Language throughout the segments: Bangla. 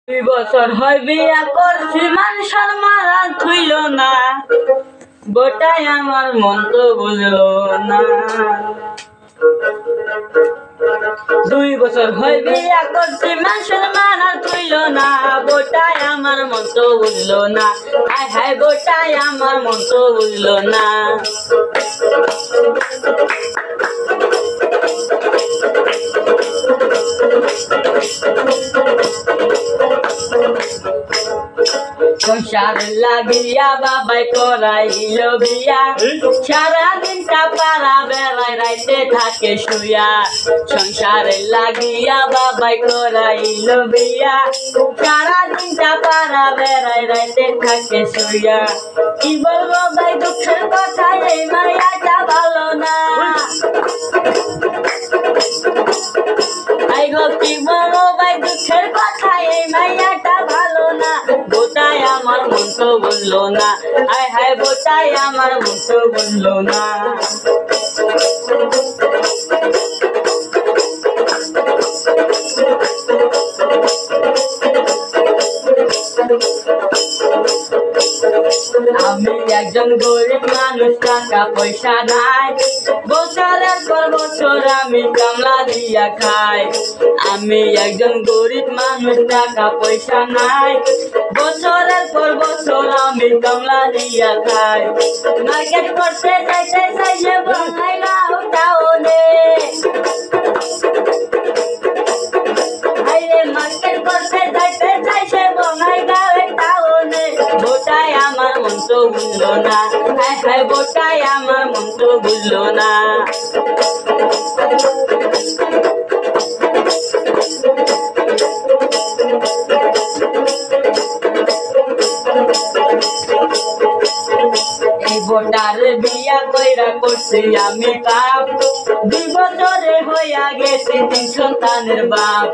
দুই বছর হয় বিয়া করছি মানুষের মারা থইল না, গোটাই আমার মন তো বুঝলো না। 2 বছর হয় বিয়া করছি মানুষের মারা থইল না, গোটাই আমার মন তো বুঝলো না। হায় হায় গোটাই আমার মন তো বুঝলো না। সংসার লাগিয়া বাবাই করাইল বিয়া, সারাদিনটা পাড়া বেলায় রাইতে থাকে শুয়া। সংসার লাগিয়া বাবাই করাইল বিয়া, সারাদিনটা পাড়া বেলায় রাইতে থাকে শুয়া। কি বলবো ভাই দুঃখের কথা, এই মায়াটা ভালো না। কি বলবো ভাই দুঃখের কথা, এই মাইয়াটা ভালো না। গোটাই আমার মন তো বুঝলো না, হায় হায় গোটাই আমার মন তো বুঝলো না। আমি একজন গরিব মানুষ, টাকা পয়সা নাই, বছরের পর বছর আমি কামলা দিয়া খাই। আমি একজন গরিব মানুষ, টাকা পয়সা নাই, বছরের পর বছর আমি কামলা দিয়া খাই। মার্কেট করতে যাইতে চাইলে বঙ্গাইগাঁও টাউনে, হাইরে মার্কেট করতে যাইতে চাইছে বঙ্গাইগাঁও টাউনে। গোটাই আমার মন তো বুঝলো না, হায় হায় গোটাই আমার মন তো বুঝলো না। এই বোটার বিয়া কইরা করছি আমি পাপ, 2 বছরে হইয়া গেছি 3 সন্তানের বাপ।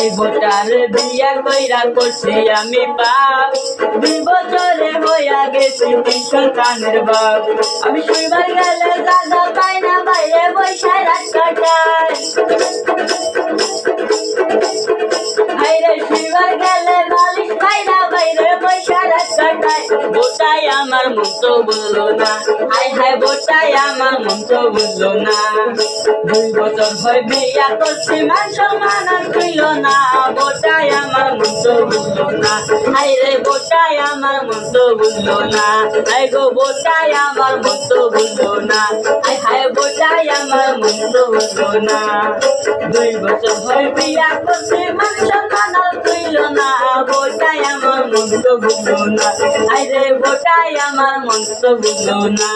এই বোটার বিয়া কইরা করছি আমি পাপ, 2 বছরে হইয়া গেছি 3 সন্তানের বাপ। আমি শুইবার গেলে জায়গা পাই না, বাইরে বৈশাখ রাত কাটাই। হাইরে শুইবার গেলে বালিশ পাই না, বাইরে বৈশাখ রাত কাটাই। গোটাই আমার মন তো বুঝলো না, হায় হায় গোটাই আমার মন তো বুঝলো না। 2 বছর হয় বিয়া করছি মানুষের মানা ছিল না, গোটাই আমার মন তো বুঝলো না, হাইরে গোটাই আমার মন তো বুঝলো না। হায় গো গোটাই আমার মন তো বুঝলো না, হায় হায় গোটাই আমার মন তো বুঝলো না। 2 বছর হয় বিয়া করছি মানুষের মানা ছিল না, গোটাই আমার মন তো বুঝলো না, হাইরে গোটাই আমার মন তো বুঝলো না।